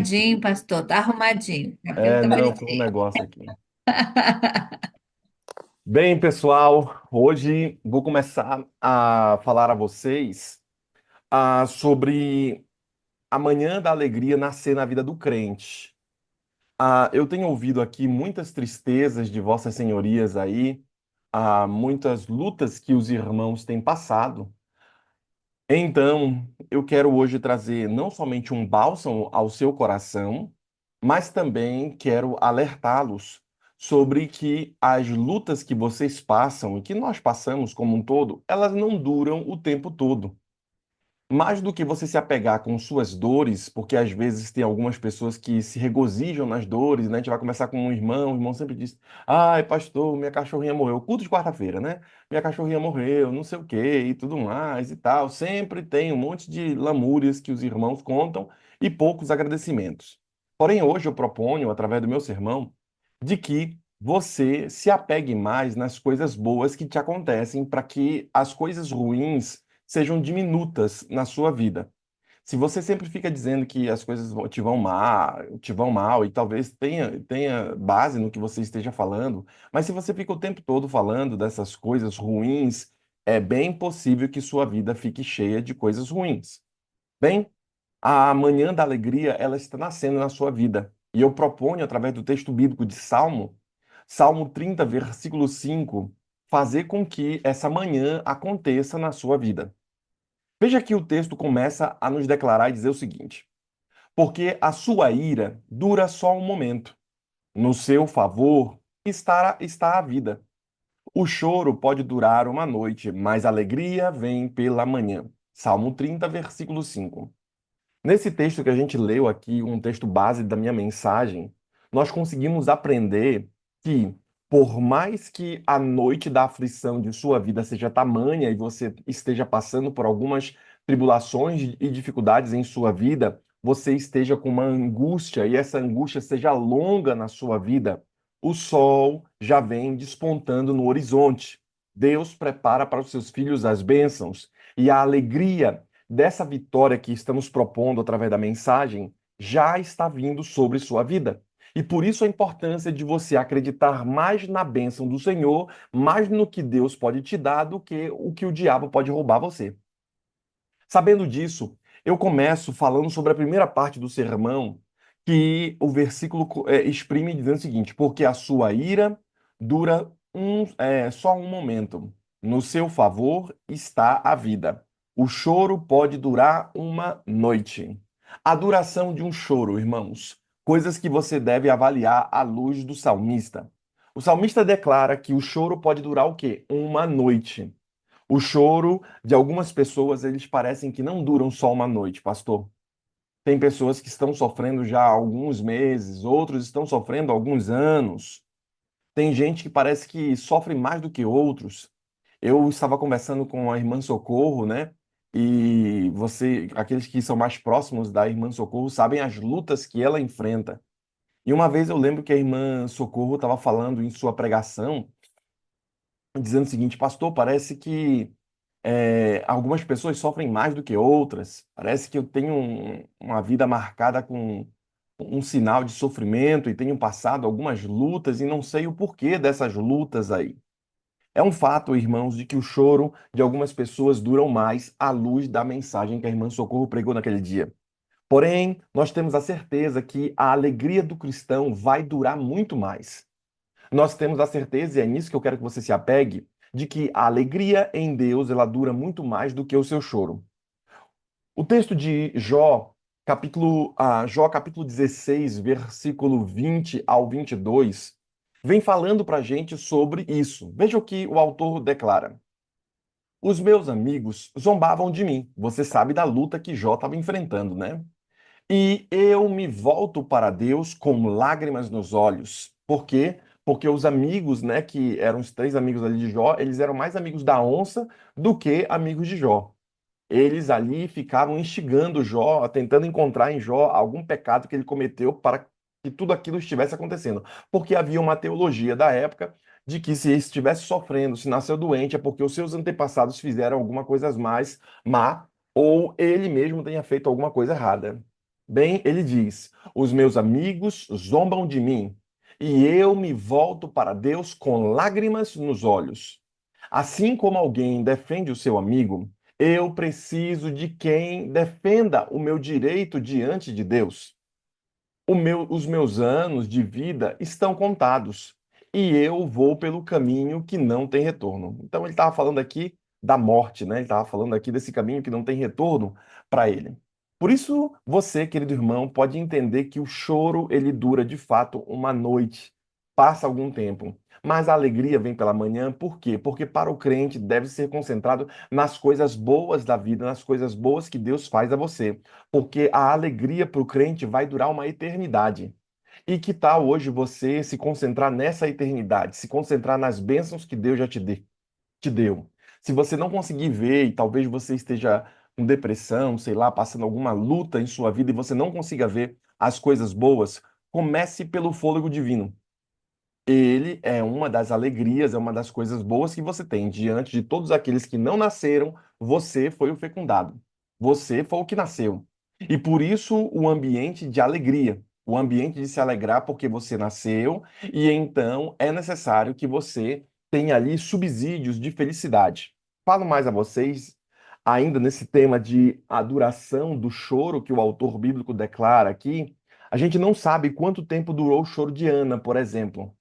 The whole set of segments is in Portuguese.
arrumadinho, pastor, tá arrumadinho. Cabelo tá Não, foi um bonitinho. negócio aqui. Bem, pessoal, hoje vou começar a falar a vocês sobre a manhã da alegria nascer na vida do crente. Eu tenho ouvido aqui muitas tristezas de vossas senhorias aí, muitas lutas que os irmãos têm passado. Então, eu quero hoje trazer não somente um bálsamo ao seu coração, mas também quero alertá-los sobre que as lutas que vocês passam e que nós passamos como um todo, elas não duram o tempo todo. Mais do que você se apegar com suas dores, porque às vezes tem algumas pessoas que se regozijam nas dores, né? A gente vai conversar com um irmão, o irmão sempre diz: Ai, pastor, minha cachorrinha morreu. Culto de quarta-feira, né? Minha cachorrinha morreu, não sei o quê e tudo mais e tal. Sempre tem um monte de lamúrias que os irmãos contam e poucos agradecimentos. Porém, hoje eu proponho, através do meu sermão, de que você se apegue mais nas coisas boas que te acontecem para que as coisas ruins sejam diminutas na sua vida. Se você sempre fica dizendo que as coisas te vão mal, e talvez tenha base no que você esteja falando, mas se você fica o tempo todo falando dessas coisas ruins, é bem possível que sua vida fique cheia de coisas ruins. Bem, a manhã da alegria, ela está nascendo na sua vida. E eu proponho, através do texto bíblico de Salmo 30, versículo 5, fazer com que essa manhã aconteça na sua vida. Veja que o texto começa a nos declarar e dizer o seguinte: porque a sua ira dura só um momento, no seu favor está a vida. O choro pode durar uma noite, mas a alegria vem pela manhã. Salmo 30, versículo 5. Nesse texto que a gente leu aqui, um texto base da minha mensagem, nós conseguimos aprender que, por mais que a noite da aflição de sua vida seja tamanha e você esteja passando por algumas tribulações e dificuldades em sua vida, você esteja com uma angústia e essa angústia seja longa na sua vida, o sol já vem despontando no horizonte. Deus prepara para os seus filhos as bênçãos e a alegria dessa vitória que estamos propondo através da mensagem já está vindo sobre sua vida. E por isso a importância de você acreditar mais na bênção do Senhor, mais no que Deus pode te dar do que o diabo pode roubar você. Sabendo disso, eu começo falando sobre a primeira parte do sermão, que o versículo exprime dizendo o seguinte: porque a sua ira dura só um momento. No seu favor está a vida. O choro pode durar uma noite. A duração de um choro, irmãos, coisas que você deve avaliar à luz do salmista. O salmista declara que o choro pode durar o quê? Uma noite. O choro de algumas pessoas, eles parecem que não duram só uma noite, pastor. Tem pessoas que estão sofrendo já há alguns meses, outros estão sofrendo há alguns anos. Tem gente que parece que sofre mais do que outros. Eu estava conversando com a irmã Socorro, né? E aqueles que são mais próximos da irmã Socorro, sabem as lutas que ela enfrenta. E uma vez eu lembro que a irmã Socorro estava falando em sua pregação, dizendo o seguinte: pastor, parece que algumas pessoas sofrem mais do que outras. Parece que eu tenho uma vida marcada com um sinal de sofrimento e tenho passado algumas lutas e não sei o porquê dessas lutas aí. É um fato, irmãos, de que o choro de algumas pessoas duram mais à luz da mensagem que a irmã Socorro pregou naquele dia. Porém, nós temos a certeza que a alegria do cristão vai durar muito mais. Nós temos a certeza, e é nisso que eu quero que você se apegue, de que a alegria em Deus, ela dura muito mais do que o seu choro. O texto de Jó capítulo 16, versículo 20 ao 22, vem falando para a gente sobre isso. Veja o que o autor declara. Os meus amigos zombavam de mim. Você sabe da luta que Jó estava enfrentando, né? E eu me volto para Deus com lágrimas nos olhos. Por quê? Porque os amigos, né, que eram os três amigos ali de Jó, eles eram mais amigos da onça do que amigos de Jó. Eles ali ficavam instigando Jó, tentando encontrar em Jó algum pecado que ele cometeu para que tudo aquilo estivesse acontecendo. Porque havia uma teologia da época de que se estivesse sofrendo, se nasceu doente, é porque os seus antepassados fizeram alguma coisa mais má ou ele mesmo tenha feito alguma coisa errada. Bem, ele diz: Os meus amigos zombam de mim, e eu me volto para Deus com lágrimas nos olhos. Assim como alguém defende o seu amigo, eu preciso de quem defenda o meu direito diante de Deus. Os meus anos de vida estão contados e eu vou pelo caminho que não tem retorno. Então ele estava falando aqui da morte, né? Ele estava falando aqui desse caminho que não tem retorno para ele. Por isso, você, querido irmão, pode entender que o choro ele dura de fato uma noite, passa algum tempo. Mas a alegria vem pela manhã, por quê? Porque para o crente deve ser concentrado nas coisas boas da vida, nas coisas boas que Deus faz a você, porque a alegria para o crente vai durar uma eternidade. E que tal hoje você se concentrar nessa eternidade, se concentrar nas bênçãos que Deus já te deu? Se você não conseguir ver, e talvez você esteja com depressão, sei lá, passando alguma luta em sua vida e você não consiga ver as coisas boas, comece pelo fôlego divino. Ele é uma das alegrias, é uma das coisas boas que você tem. Diante de todos aqueles que não nasceram, você foi o fecundado. Você foi o que nasceu. E por isso o ambiente de alegria, o ambiente de se alegrar porque você nasceu, e então é necessário que você tenha ali subsídios de felicidade. Falo mais a vocês, ainda nesse tema de adoração do choro que o autor bíblico declara aqui. A gente não sabe quanto tempo durou o choro de Ana, por exemplo.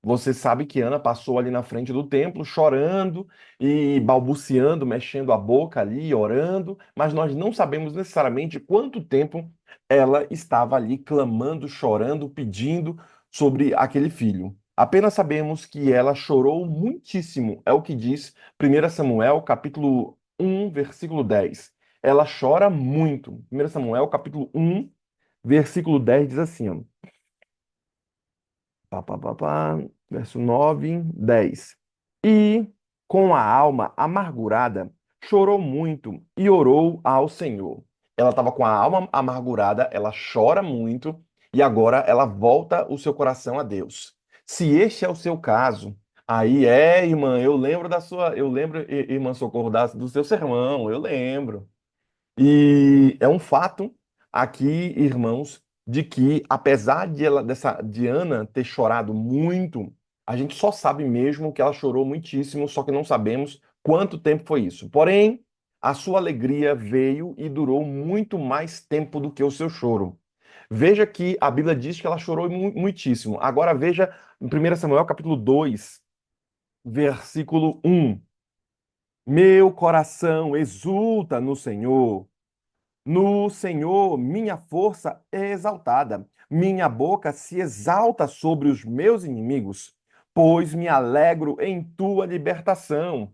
Você sabe que Ana passou ali na frente do templo chorando e balbuciando, mexendo a boca ali, orando, mas nós não sabemos necessariamente quanto tempo ela estava ali clamando, chorando, pedindo sobre aquele filho. Apenas sabemos que ela chorou muitíssimo, é o que diz 1 Samuel, capítulo 1, versículo 10. Ela chora muito. 1 Samuel, capítulo 1, versículo 10 diz assim, ó. Pá, pá, pá, pá, verso 9, 10. E, com a alma amargurada, chorou muito e orou ao Senhor. Ela estava com a alma amargurada, ela chora muito e agora ela volta o seu coração a Deus. Se este é o seu caso, aí irmã, eu lembro, irmã Socorro, do seu sermão, eu lembro. E é um fato aqui, irmãos, de que apesar dessa Diana ter chorado muito, a gente só sabe mesmo que ela chorou muitíssimo, só que não sabemos quanto tempo foi isso. Porém, a sua alegria veio e durou muito mais tempo do que o seu choro. Veja que a Bíblia diz que ela chorou muitíssimo. Agora veja em 1 Samuel capítulo 2, versículo 1. Meu coração exulta no Senhor. No Senhor, minha força é exaltada, minha boca se exalta sobre os meus inimigos, pois me alegro em tua libertação.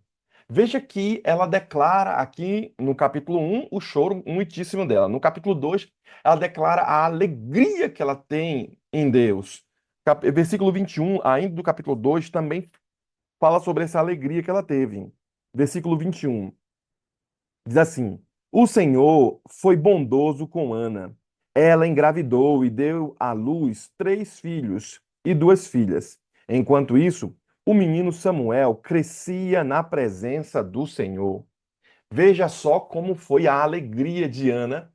Veja que ela declara aqui no capítulo 1 o choro muitíssimo dela. No capítulo 2 ela declara a alegria que ela tem em Deus. Versículo 21, ainda do capítulo 2, também fala sobre essa alegria que ela teve. Versículo 21. Diz assim: O Senhor foi bondoso com Ana. Ela engravidou e deu à luz 3 filhos e 2 filhas. Enquanto isso, o menino Samuel crescia na presença do Senhor. Veja só como foi a alegria de Ana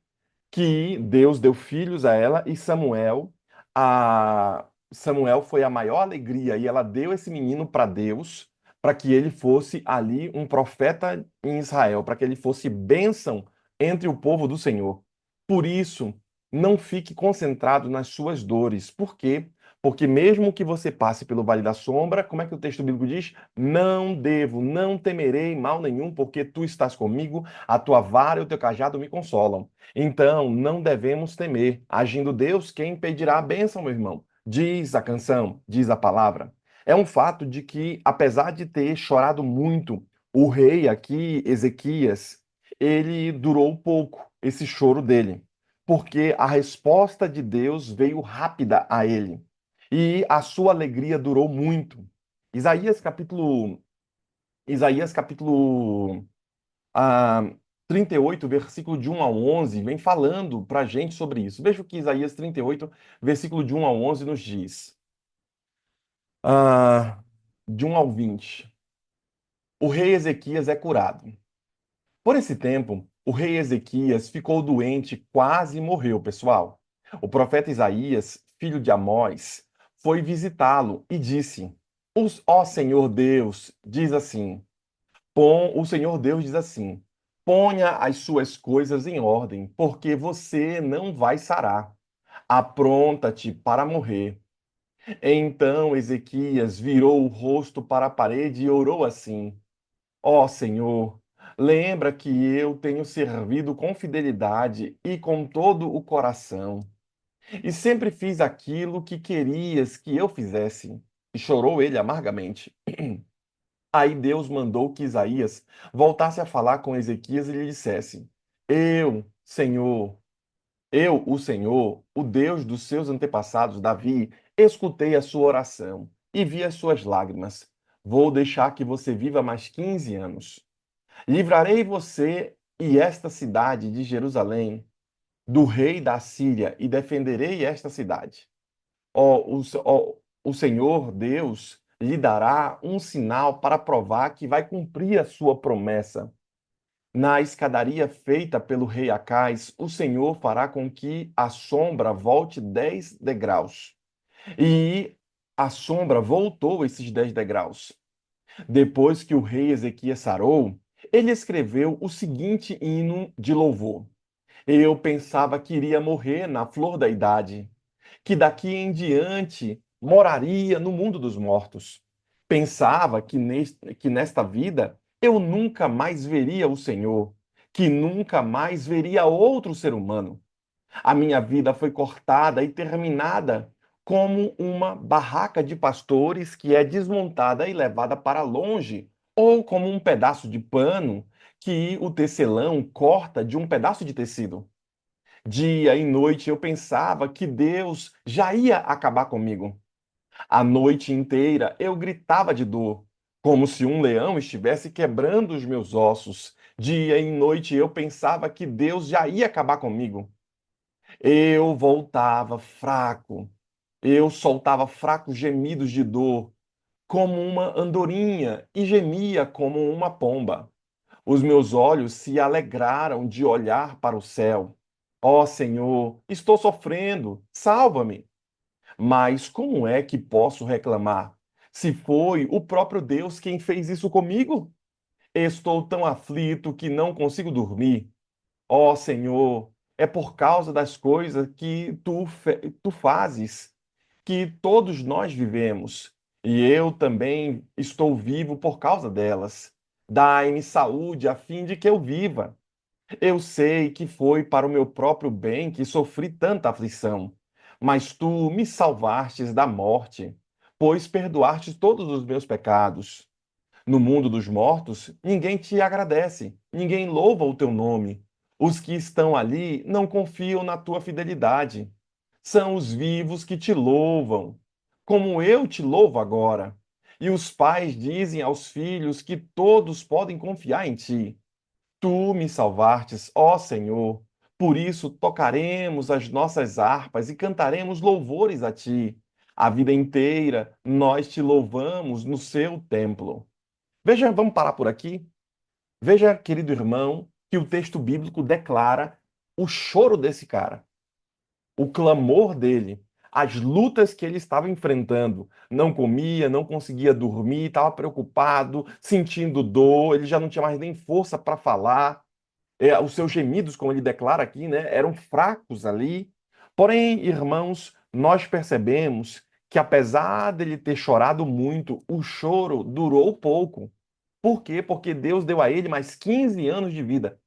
que Deus deu filhos a ela e Samuel foi a maior alegria e ela deu esse menino para Deus, para que ele fosse ali um profeta em Israel, para que ele fosse bênção entre o povo do Senhor. Por isso, não fique concentrado nas suas dores. Por quê? Porque mesmo que você passe pelo vale da sombra, como é que o texto bíblico diz? Não temerei mal nenhum, porque tu estás comigo, a tua vara e o teu cajado me consolam. Então, não devemos temer. Agindo Deus, quem impedirá a bênção, meu irmão? Diz a canção, diz a palavra. É um fato de que, apesar de ter chorado muito, o rei aqui, Ezequias, ele durou pouco, esse choro dele, porque a resposta de Deus veio rápida a ele e a sua alegria durou muito. Isaías capítulo, Isaías capítulo a 38, versículo de 1 ao 11, vem falando para a gente sobre isso. Veja o que Isaías 38, versículo de 1 ao 11 nos diz. De 1 ao 20. O rei Ezequias é curado. Por esse tempo, o rei Ezequias ficou doente, quase morreu, pessoal. O profeta Isaías, filho de Amós, foi visitá-lo e disse: Ó Senhor Deus, diz assim: o Senhor Deus diz assim: ponha as suas coisas em ordem, porque você não vai sarar. Apronta-te para morrer. Então Ezequias virou o rosto para a parede e orou assim: Ó Senhor, lembra que eu tenho servido com fidelidade e com todo o coração, e sempre fiz aquilo que querias que eu fizesse. E chorou ele amargamente. Aí Deus mandou que Isaías voltasse a falar com Ezequias e lhe dissesse: o Senhor, o Deus dos seus antepassados, Davi, escutei a sua oração e vi as suas lágrimas. Vou deixar que você viva mais 15 anos. Livrarei você e esta cidade de Jerusalém do rei da Síria e defenderei esta cidade. O Senhor Deus lhe dará um sinal para provar que vai cumprir a sua promessa. Na escadaria feita pelo rei Acais, o Senhor fará com que a sombra volte 10 degraus. E a sombra voltou esses 10 degraus. Depois que o rei Ezequias sarou, ele escreveu o seguinte hino de louvor. Eu pensava que iria morrer na flor da idade, que daqui em diante moraria no mundo dos mortos. Pensava que nesta vida eu nunca mais veria o Senhor, que nunca mais veria outro ser humano. A minha vida foi cortada e terminada como uma barraca de pastores que é desmontada e levada para longe, ou como um pedaço de pano que o tecelão corta de um pedaço de tecido. Dia e noite eu pensava que Deus já ia acabar comigo. A noite inteira eu gritava de dor, como se um leão estivesse quebrando os meus ossos. Dia e noite eu pensava que Deus já ia acabar comigo. Eu voltava fraco, eu soltava fracos gemidos de dor, como uma andorinha, e gemia como uma pomba. Os meus olhos se alegraram de olhar para o céu. Ó Senhor, estou sofrendo, salva-me. Mas como é que posso reclamar? Se foi o próprio Deus quem fez isso comigo? Estou tão aflito que não consigo dormir. Ó Senhor, é por causa das coisas que tu fazes que todos nós vivemos, e eu também estou vivo por causa delas. Dai-me saúde a fim de que eu viva. Eu sei que foi para o meu próprio bem que sofri tanta aflição, mas tu me salvastes da morte, pois perdoaste todos os meus pecados. No mundo dos mortos, ninguém te agradece, ninguém louva o teu nome. Os que estão ali não confiam na tua fidelidade. São os vivos que te louvam, como eu te louvo agora. E os pais dizem aos filhos que todos podem confiar em ti. Tu me salvastes, ó Senhor. Por isso tocaremos as nossas harpas e cantaremos louvores a ti. A vida inteira nós te louvamos no seu templo. Veja, vamos parar por aqui. Veja, querido irmão, que o texto bíblico declara o choro desse cara, o clamor dele, as lutas que ele estava enfrentando. Não comia, não conseguia dormir, estava preocupado, sentindo dor, ele já não tinha mais nem força para falar. Os seus gemidos, como ele declara aqui, né, eram fracos ali. Porém, irmãos, nós percebemos que apesar dele ter chorado muito, o choro durou pouco. Por quê? Porque Deus deu a ele mais 15 anos de vida.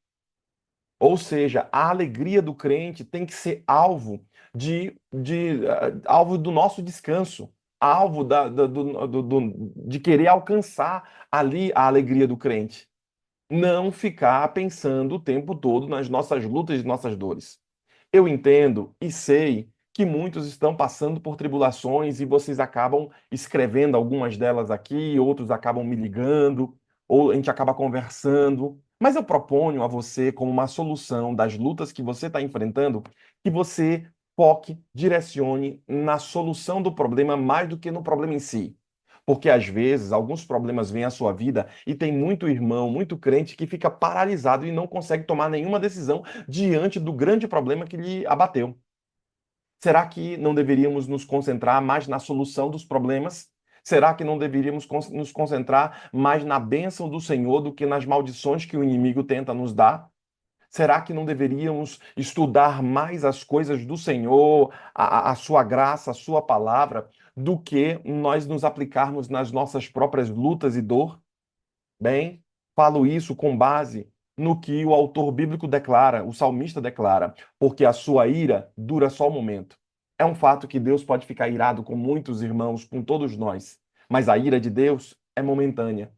Ou seja, a alegria do crente tem que ser alvo alvo do nosso descanso, alvo de querer alcançar ali a alegria do crente. Não ficar pensando o tempo todo nas nossas lutas e nossas dores. Eu entendo e sei que muitos estão passando por tribulações e vocês acabam escrevendo algumas delas aqui, outros acabam me ligando, ou a gente acaba conversando. Mas eu proponho a você, como uma solução das lutas que você está enfrentando, que você foque, direcione na solução do problema mais do que no problema em si. Porque às vezes alguns problemas vêm à sua vida e tem muito irmão, muito crente que fica paralisado e não consegue tomar nenhuma decisão diante do grande problema que lhe abateu. Será que não deveríamos nos concentrar mais na solução dos problemas? Será que não deveríamos nos concentrar mais na bênção do Senhor do que nas maldições que o inimigo tenta nos dar? Será que não deveríamos estudar mais as coisas do Senhor, a sua graça, a sua palavra, do que nós nos aplicarmos nas nossas próprias lutas e dor? Bem, falo isso com base no que o autor bíblico declara, o salmista declara, porque a sua ira dura só um momento. É um fato que Deus pode ficar irado com muitos irmãos, com todos nós, mas a ira de Deus é momentânea.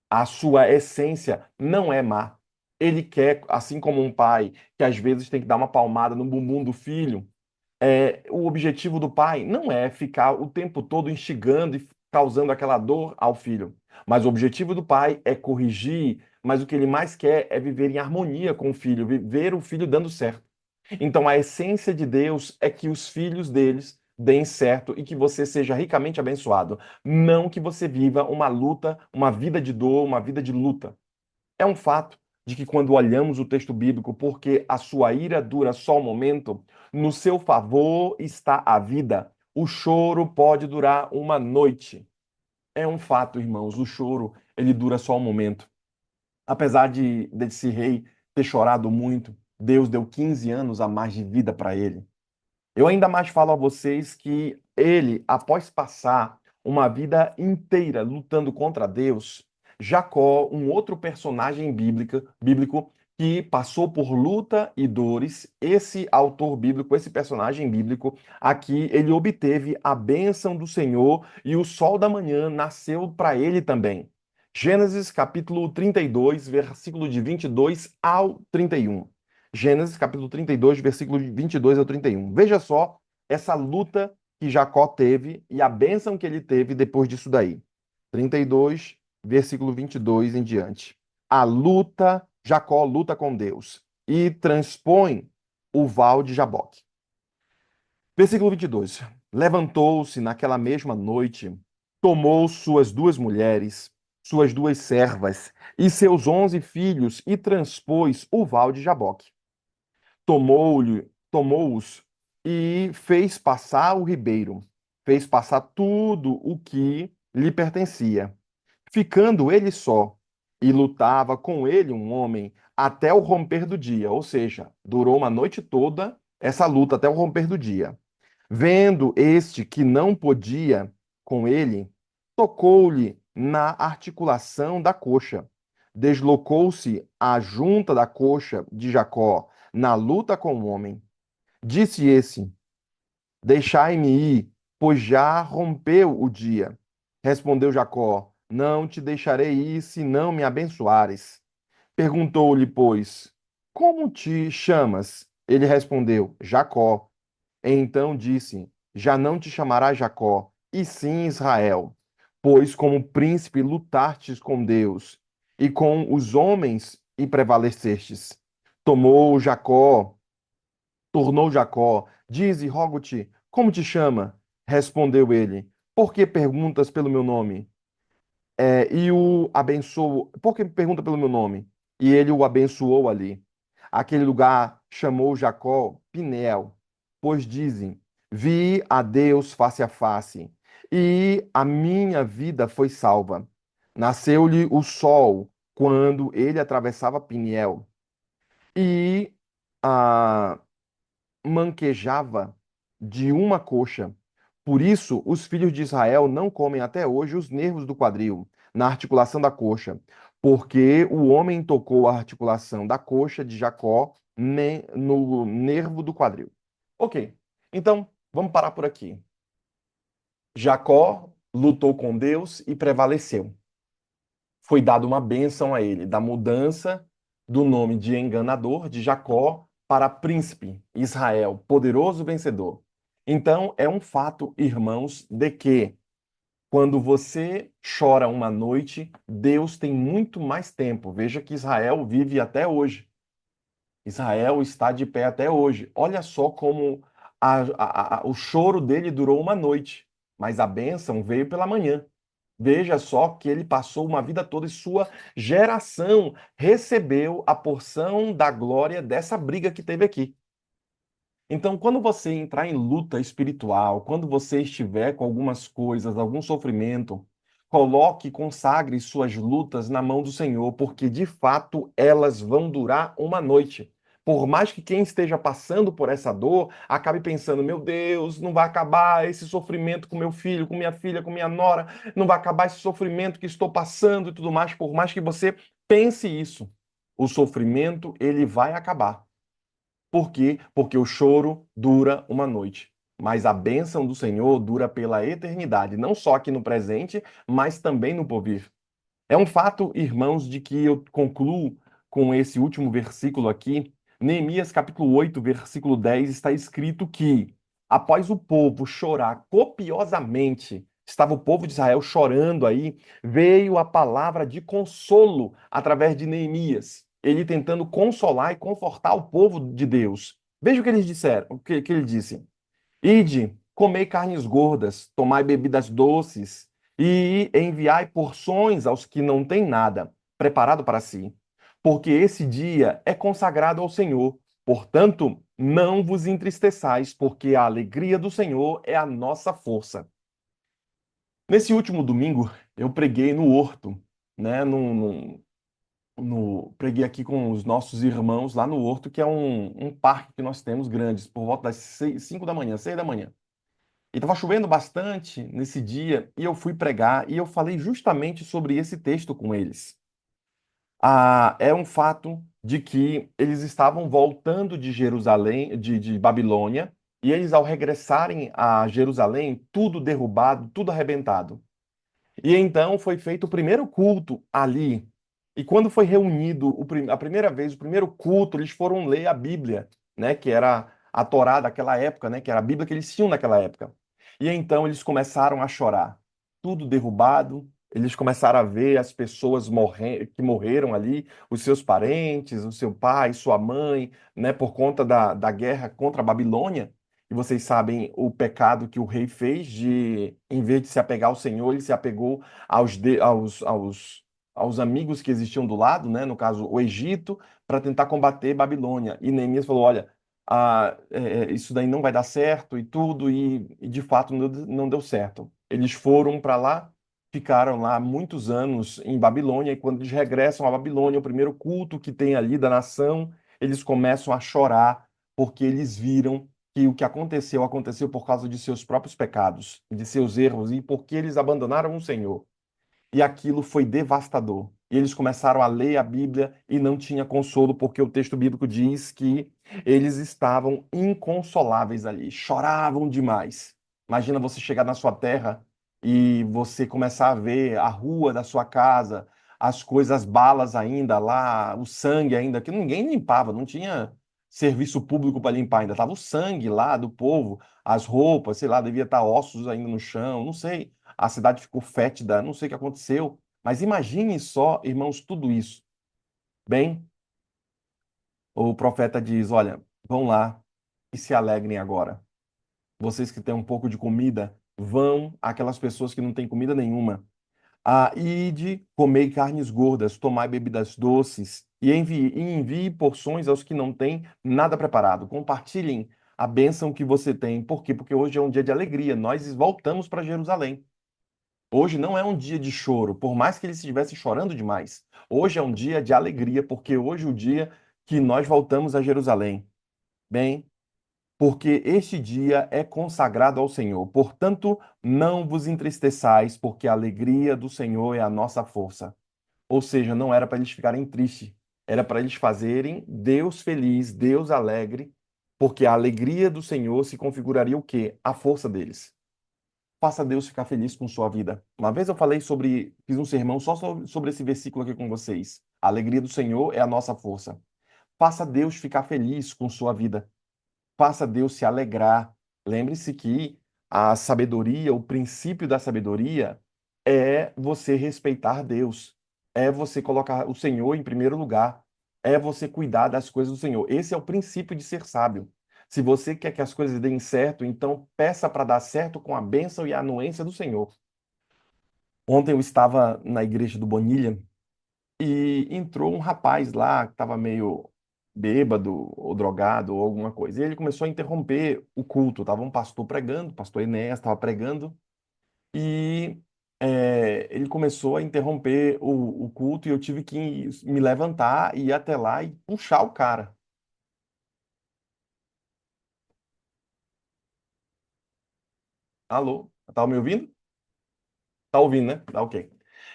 A sua essência não é má. Ele quer, assim como um pai que às vezes tem que dar uma palmada no bumbum do filho, o objetivo do pai não é ficar o tempo todo instigando e causando aquela dor ao filho. Mas o objetivo do pai é corrigir, mas o que ele mais quer é viver em harmonia com o filho, ver o filho dando certo. Então a essência de Deus é que os filhos deles deem certo e que você seja ricamente abençoado, não que você viva uma luta, uma vida de dor, uma vida de luta. É um fato de que quando olhamos o texto bíblico, porque a sua ira dura só um momento, no seu favor está a vida. O choro pode durar uma noite. É um fato, irmãos, o choro, ele dura só um momento. Apesar de desse rei ter chorado muito, Deus deu 15 anos a mais de vida para ele. Eu ainda mais falo a vocês que ele, após passar uma vida inteira lutando contra Deus, Jacó, um outro personagem bíblico que passou por luta e dores, esse autor bíblico, esse personagem bíblico, aqui ele obteve a bênção do Senhor e o sol da manhã nasceu para ele também. Gênesis capítulo 32, versículo de 22 ao 31. Gênesis capítulo 32, versículo de 22 ao 31. Veja só essa luta que Jacó teve e a bênção que ele teve depois disso daí. 32, versículo 22 em diante. A luta, Jacó luta com Deus e transpõe o val de Jaboque. Versículo 22. Levantou-se naquela mesma noite, tomou suas duas mulheres, suas duas servas e seus 11 filhos e transpôs o val de Jaboque. Tomou-os e fez passar o ribeiro, fez passar tudo o que lhe pertencia, ficando ele só, e lutava com ele um homem até o romper do dia, ou seja, durou uma noite toda essa luta até o romper do dia. Vendo este que não podia com ele, tocou-lhe na articulação da coxa. Deslocou-se a junta da coxa de Jacó na luta com o homem. Disse esse: Deixai-me ir, pois já rompeu o dia. Respondeu Jacó: Não te deixarei ir se não me abençoares. Perguntou-lhe, pois, como te chamas? Ele respondeu: Jacó. Então disse: Já não te chamarás Jacó, e sim Israel, pois como príncipe lutastes com Deus e com os homens e prevalecestes. Tomou Jacó, tornou Jacó, dize, rogo-te, como te chama? Respondeu ele: Por que perguntas pelo meu nome? E o abençoou. Por que pergunta pelo meu nome? E ele o abençoou ali. Aquele lugar chamou Jacó Pinel, pois dizem: Vi a Deus face a face, e a minha vida foi salva. Nasceu-lhe o sol quando ele atravessava Peniel, e a manquejava de uma coxa. Por isso, os filhos de Israel não comem até hoje os nervos do quadril, na articulação da coxa, porque o homem tocou a articulação da coxa de Jacó no nervo do quadril. Ok, então vamos parar por aqui. Jacó lutou com Deus e prevaleceu. Foi dada uma bênção a ele, da mudança do nome de enganador de Jacó para príncipe, Israel, poderoso vencedor. Então, é um fato, irmãos, de que quando você chora uma noite, Deus tem muito mais tempo. Veja que Israel vive até hoje. Israel está de pé até hoje. Olha só como o choro dele durou uma noite, mas a bênção veio pela manhã. Veja só que ele passou uma vida toda e sua geração recebeu a porção da glória dessa briga que teve aqui. Então, quando você entrar em luta espiritual, quando você estiver com algumas coisas, algum sofrimento, coloque e consagre suas lutas na mão do Senhor, porque de fato elas vão durar uma noite. Por mais que quem esteja passando por essa dor acabe pensando: meu Deus, não vai acabar esse sofrimento com meu filho, com minha filha, com minha nora, não vai acabar esse sofrimento que estou passando e tudo mais. Por mais que você pense isso, o sofrimento ele vai acabar. Por quê? Porque o choro dura uma noite, mas a bênção do Senhor dura pela eternidade, não só aqui no presente, mas também no porvir. É um fato, irmãos, de que eu concluo com esse último versículo aqui. Neemias capítulo 8, versículo 10, está escrito que, após o povo chorar copiosamente, estava o povo de Israel chorando aí, veio a palavra de consolo através de Neemias, ele tentando consolar e confortar o povo de Deus. Veja o que eles disseram, o que ele disse. Ide, comei carnes gordas, tomai bebidas doces, e enviai porções aos que não têm nada preparado para si. Porque esse dia é consagrado ao Senhor. Portanto, não vos entristeçais, porque a alegria do Senhor é a nossa força. Nesse último domingo, eu preguei no Horto, né? Preguei aqui com os nossos irmãos lá no Horto, que é um parque que nós temos grandes, por volta das 5 da manhã, 6 da manhã. E estava chovendo bastante nesse dia, e eu fui pregar, e eu falei justamente sobre esse texto com eles. É um fato de que eles estavam voltando de Jerusalém, de Babilônia, e eles, ao regressarem a Jerusalém, tudo derrubado, tudo arrebentado. E então foi feito o primeiro culto ali. E quando foi reunido a primeira vez, o primeiro culto, eles foram ler a Bíblia, né, que era a Torá daquela época, né, que era a Bíblia que eles tinham naquela época. E então eles começaram a chorar. Tudo derrubado, eles começaram a ver as pessoas que morreram ali, os seus parentes, o seu pai, sua mãe, né, por conta da guerra contra a Babilônia. E vocês sabem o pecado que o rei fez de, em vez de se apegar ao Senhor, ele se apegou aos amigos que existiam do lado, né? No caso, o Egito, para tentar combater Babilônia. E Neemias falou: olha, isso daí não vai dar certo e tudo, e de fato não deu certo. Eles foram para lá, ficaram lá muitos anos em Babilônia, e quando eles regressam à Babilônia, o primeiro culto que tem ali da nação, eles começam a chorar, porque eles viram que o que aconteceu aconteceu por causa de seus próprios pecados, de seus erros e porque eles abandonaram o Senhor. E aquilo foi devastador. E eles começaram a ler a Bíblia e não tinha consolo, porque o texto bíblico diz que eles estavam inconsoláveis ali, choravam demais. Imagina você chegar na sua terra e você começar a ver a rua da sua casa, as coisas, as balas ainda lá, o sangue ainda, que ninguém limpava, não tinha serviço público para limpar ainda. Tava o sangue lá do povo, as roupas, sei lá, devia estar ossos ainda no chão, não sei, a cidade ficou fétida, não sei o que aconteceu, mas imagine só, irmãos, tudo isso. Bem, o profeta diz: olha, vão lá e se alegrem agora. Vocês que têm um pouco de comida, vão aquelas pessoas que não têm comida nenhuma. Ide, comei carnes gordas, tomai bebidas doces, e envie porções aos que não têm nada preparado. Compartilhem a bênção que você tem. Por quê? Porque hoje é um dia de alegria. Nós voltamos para Jerusalém. Hoje não é um dia de choro, por mais que eles estivessem chorando demais. Hoje é um dia de alegria, porque hoje é o dia que nós voltamos a Jerusalém. Bem, porque este dia é consagrado ao Senhor. Portanto, não vos entristeçais, porque a alegria do Senhor é a nossa força. Ou seja, não era para eles ficarem tristes, era para eles fazerem Deus feliz, Deus alegre, porque a alegria do Senhor se configuraria o quê? A força deles. Faça Deus ficar feliz com sua vida. Uma vez eu fiz um sermão só sobre esse versículo aqui com vocês. A alegria do Senhor é a nossa força. Faça Deus ficar feliz com sua vida. Faça Deus se alegrar. Lembre-se que a sabedoria, o princípio da sabedoria é você respeitar Deus. É você colocar o Senhor em primeiro lugar. É você cuidar das coisas do Senhor. Esse é o princípio de ser sábio. Se você quer que as coisas deem certo, então peça para dar certo com a bênção e a anuência do Senhor. Ontem eu estava na igreja do Bonilha e entrou um rapaz lá que estava meio. bêbado ou drogado ou alguma coisa. E ele começou a interromper o culto. Tava um pastor pregando, o pastor Enéas estava pregando, e ele começou a interromper o culto e eu tive que me levantar e ir até lá e puxar o cara. Alô? Tá me ouvindo? Tá ouvindo, né? Tá ok.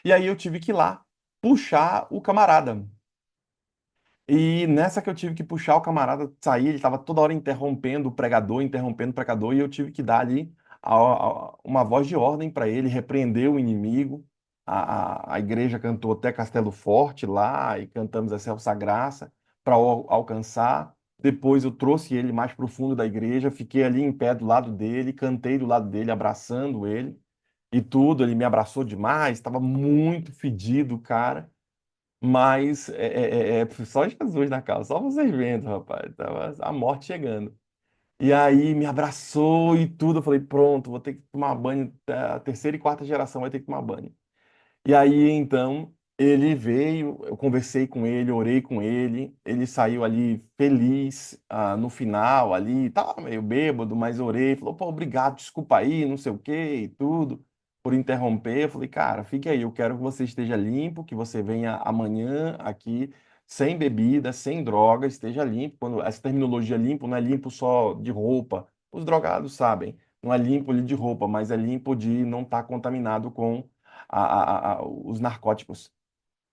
E aí eu tive que ir lá puxar o camarada. E nessa que eu tive que puxar o camarada sair, ele estava toda hora interrompendo o pregador, e eu tive que dar ali uma voz de ordem para ele, repreender o inimigo. A igreja cantou até Castelo Forte lá, e cantamos Excelsa Graça para alcançar. Depois eu trouxe ele mais para o fundo da igreja, fiquei ali em pé do lado dele, cantei do lado dele, abraçando ele e tudo. Ele me abraçou demais, estava muito fedido, cara. Mas só Jesus na causa, só vocês vendo, rapaz. Tava a morte chegando. E aí me abraçou e tudo. Eu falei, pronto, vou ter que tomar banho. A terceira e quarta geração vai ter que tomar banho. E aí, então, ele veio, eu conversei com ele, orei com ele saiu ali feliz, no final ali, tava meio bêbado, mas orei, falou, pô, obrigado, desculpa aí, não sei o quê e tudo, por interromper. Eu falei, cara, fique aí, eu quero que você esteja limpo, que você venha amanhã aqui, sem bebida, sem droga, esteja limpo. Quando essa terminologia limpo não é limpo só de roupa, os drogados sabem, não é limpo ali de roupa, mas é limpo de não estar contaminado com os narcóticos.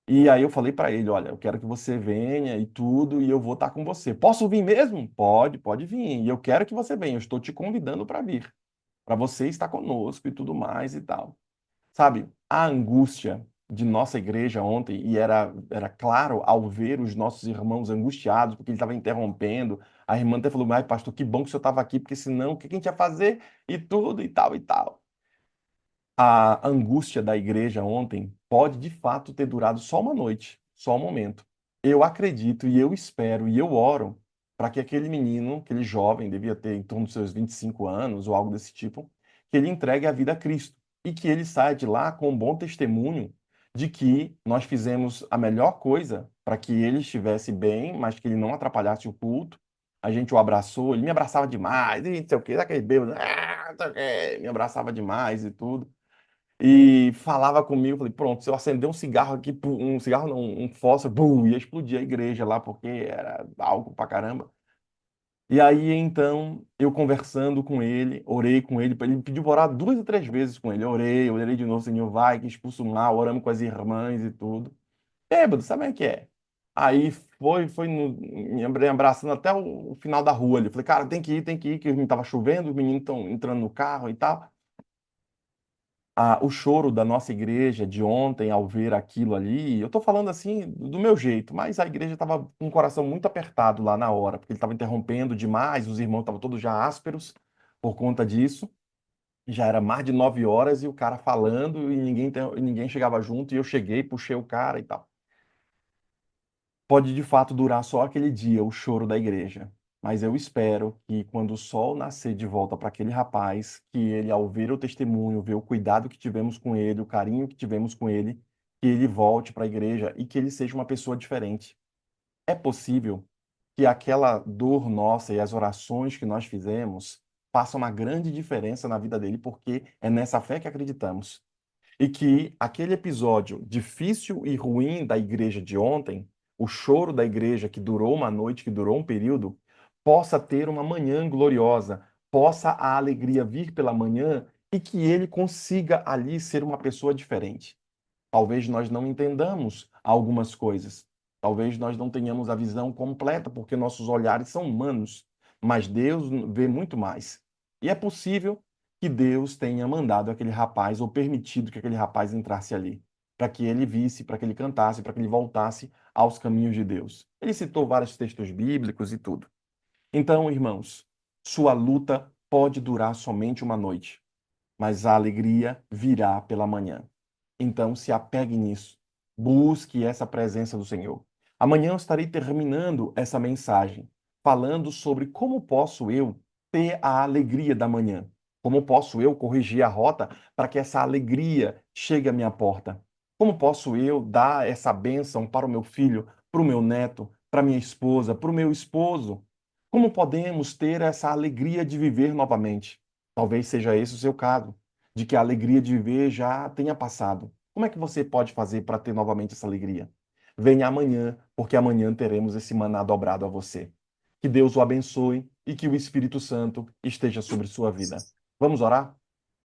E aí eu falei para ele, olha, eu quero que você venha e tudo, e eu vou estar com você. Posso vir mesmo? Pode, pode vir. E eu quero que você venha. Eu estou te convidando para vir, para você estar conosco e tudo mais e tal. Sabe, a angústia de nossa igreja ontem, e era claro ao ver os nossos irmãos angustiados, porque ele estava interrompendo. A irmã até falou, mas pastor, que bom que o senhor estava aqui, porque senão o que que a gente ia fazer? E tudo e tal e tal. A angústia da igreja ontem pode de fato ter durado só uma noite, só um momento. Eu acredito e eu espero e eu oro para que aquele menino, aquele jovem, devia ter em torno dos seus 25 anos ou algo desse tipo, que ele entregue a vida a Cristo e que ele saia de lá com um bom testemunho de que nós fizemos a melhor coisa para que ele estivesse bem, mas que ele não atrapalhasse o culto. A gente o abraçou, ele me abraçava demais, e não sei o quê, daquele bêbado, não sei o quê, me abraçava demais e tudo. E falava comigo, falei, pronto, se eu acender um cigarro aqui, um cigarro não, um fósforo, bum, ia explodir a igreja lá, porque era álcool pra caramba. E aí, então, eu conversando com ele, orei com ele, ele me pediu pra orar 2 ou 3 vezes com ele. Eu orei de novo, Senhor, vai, que expulsa o mal, oramos com as irmãs e tudo. Bêbado, sabe o que é? Aí me abraçando até o final da rua ali. Falei, cara, tem que ir, que tava chovendo, os meninos estão entrando no carro e tal. O choro da nossa igreja de ontem ao ver aquilo ali, eu estou falando assim do meu jeito, mas a igreja estava com o coração muito apertado lá na hora, porque ele estava interrompendo demais, os irmãos estavam todos já ásperos por conta disso. Já era mais de 9 horas e o cara falando e ninguém chegava junto, e eu cheguei, puxei o cara e tal. Pode de fato durar só aquele dia, o choro da igreja. Mas eu espero que quando o sol nascer de volta para aquele rapaz, que ele, ao ver o testemunho, ver o cuidado que tivemos com ele, o carinho que tivemos com ele, que ele volte para a igreja e que ele seja uma pessoa diferente. É possível que aquela dor nossa e as orações que nós fizemos façam uma grande diferença na vida dele, porque é nessa fé que acreditamos. E que aquele episódio difícil e ruim da igreja de ontem, o choro da igreja que durou uma noite, que durou um período, possa ter uma manhã gloriosa, possa a alegria vir pela manhã e que ele consiga ali ser uma pessoa diferente. Talvez nós não entendamos algumas coisas. Talvez nós não tenhamos a visão completa, porque nossos olhares são humanos, mas Deus vê muito mais. E é possível que Deus tenha mandado aquele rapaz, ou permitido que aquele rapaz entrasse ali, para que ele visse, para que ele cantasse, para que ele voltasse aos caminhos de Deus. Ele citou vários textos bíblicos e tudo. Então, irmãos, sua luta pode durar somente uma noite, mas a alegria virá pela manhã. Então, se apegue nisso. Busque essa presença do Senhor. Amanhã eu estarei terminando essa mensagem, falando sobre como posso eu ter a alegria da manhã. Como posso eu corrigir a rota para que essa alegria chegue à minha porta? Como posso eu dar essa bênção para o meu filho, para o meu neto, para minha esposa, para o meu esposo. Como podemos ter essa alegria de viver novamente? Talvez seja esse o seu caso, de que a alegria de viver já tenha passado. Como é que você pode fazer para ter novamente essa alegria? Venha amanhã, porque amanhã teremos esse maná dobrado a você. Que Deus o abençoe e que o Espírito Santo esteja sobre sua vida. Vamos orar?